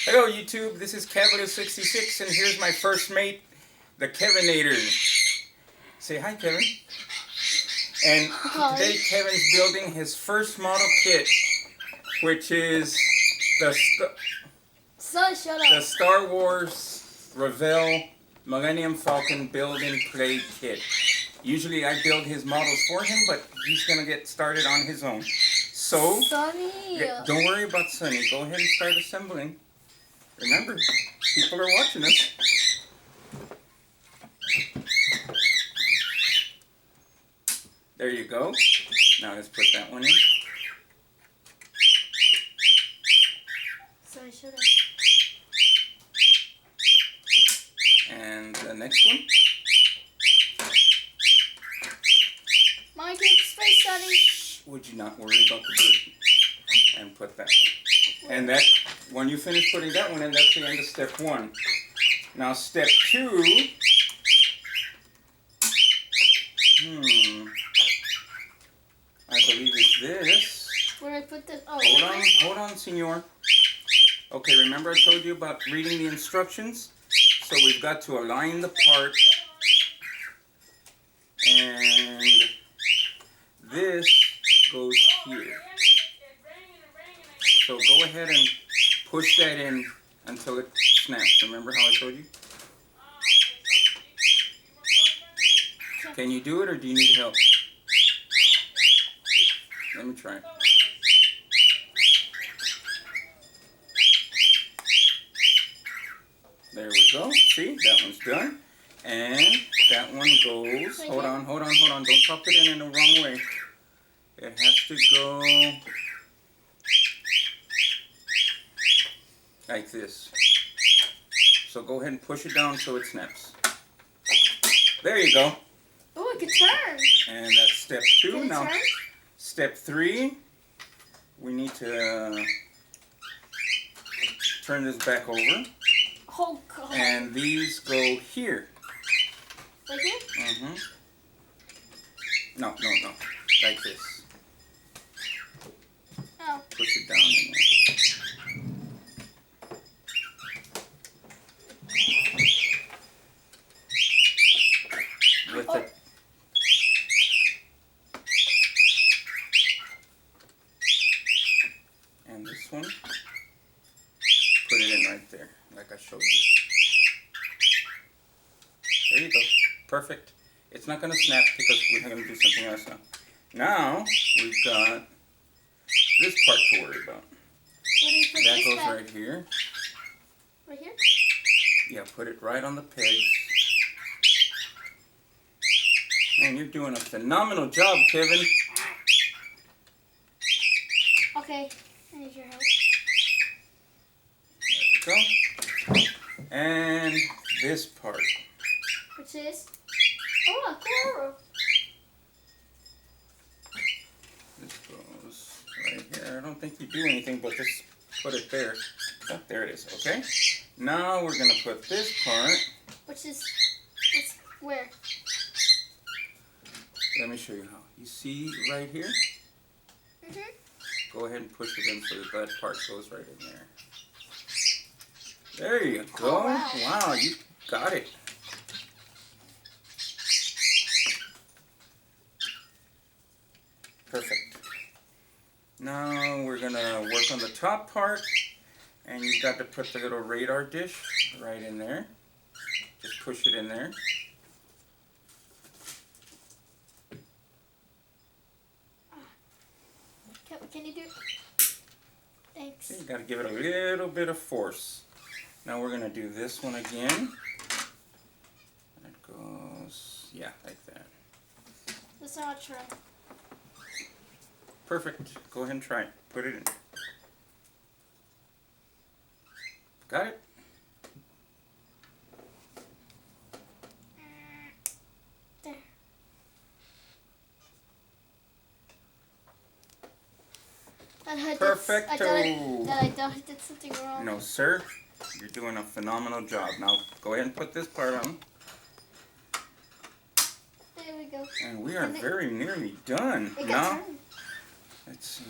Hello YouTube, this is Kevin66 and here's my first mate, the Kevinator. Say hi Kevin. And today Kevin's building his first model kit, which is the Star Wars Revell Millennium Falcon build and play kit. Usually I build his models for him, but he's going to get started on his own. So, don't worry about Sunny. Go ahead and start assembling. Remember, people are watching us. There you go. Now let's put that one in. So I should have. And the next one. Mine keeps space, Sonny. Would you not worry about the bird? And put that one. And that, when you finish putting that one in, that's the end of step 1. Now step 2. I believe it's this. Where I put this? Oh, hold on, senor. Okay, remember I told you about reading the instructions? So we've got to align the part. And this goes here. So go ahead and push that in until it snaps. Remember how I told you? Can you do it or do you need help? Let me try it. There we go. See, that one's done. And that one goes, hold on. Don't pop it in the wrong way. It has to go like this. So go ahead and push it down so it snaps. There you go. Oh, it can turn. And that's step 2. Can it now, turn? Step 3, we need to turn this back over. Oh, God. And these go here. Like here? No. Like this. Oh. Push it down in there. With it. And this one, put it in right there, like I showed you. There you go. Perfect. It's not going to snap because we're going to do something else now. Now, we've got this part to worry about. Where do you put That this goes back? right here. Right here? Yeah, put it right on the pegs. Man, you're doing a phenomenal job, Kevin. Okay, I need your help. There we go. And this part. Which is? Oh, a coral. This goes right here. I don't think you do anything but just put it there. Oh, there it is. Okay. Now we're going to put this part. Which is, where? Let me show you how. You see right here? Go ahead and push it in so that part goes right in there. There you go. Oh, wow. Wow, you got it. Perfect. Now we're going to work on the top part. And you've got to put the little radar dish right in there. Just push it in there. Can you do it? Thanks. So you got to give it a little bit of force. Now we're going to do this one again. It goes, yeah, like that. Let's all try. Perfect. Go ahead and try it. Put it in. Got it? There. Perfecto. I thought I did something wrong. No, sir. You're doing a phenomenal job. Now, go ahead and put this part on. There we go. And we are very nearly done. It Now, got turned. let's see.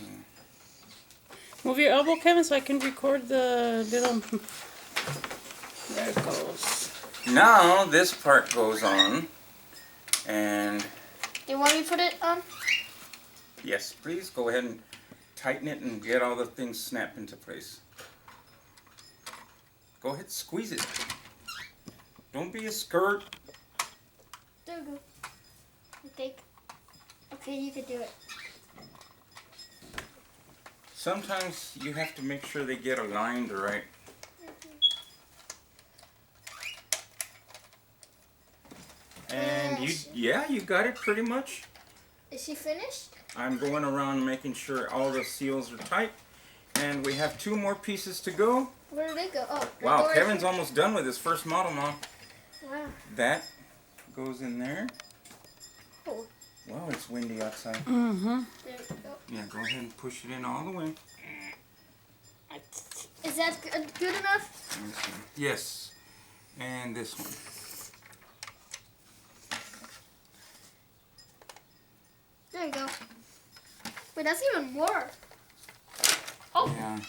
Move your elbow, Kevin, so I can record the little... There it goes. Now this part goes on, and Do you want me to put it on? yes, please go ahead and tighten it and get all the things snapped into place. Go ahead, squeeze it. Don't be a skirt. There we go. Okay, you can do it. Sometimes you have to make sure they get aligned right. And you got it pretty much. Is she finished? I'm going around making sure all the seals are tight. And we have 2 more pieces to go. Where did they go? Oh, Wow, Kevin's almost done with his first model, Mom. Wow. That goes in there. Oh. Wow, it's windy outside. Mm-hmm. There we go. Yeah, go ahead and push it in all the way. Is that good enough? Yes. And this one. There you go. Wait, that's even more. Oh. Yeah.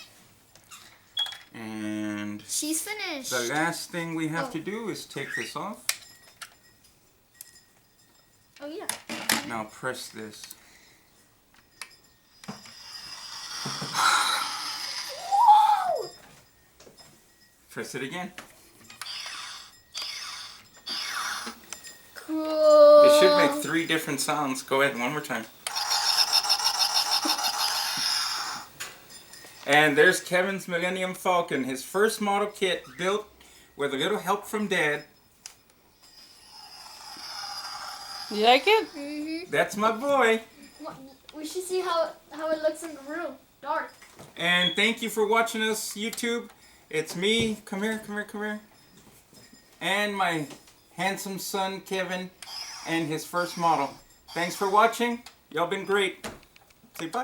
And She's finished. the last thing we have to do is take this off. Oh, yeah. Now press this. Whoa! Press it again. Cool. It should make 3 different sounds. Go ahead, one more time. And there's Kevin's Millennium Falcon, his first model kit built with a little help from Dad. You like it? Mm-hmm. That's my boy. We should see how it looks in the room. Dark. And thank you for watching us, YouTube. It's me, come here. And my handsome son, Kevin, and his first model. Thanks for watching. Y'all been great. Say bye.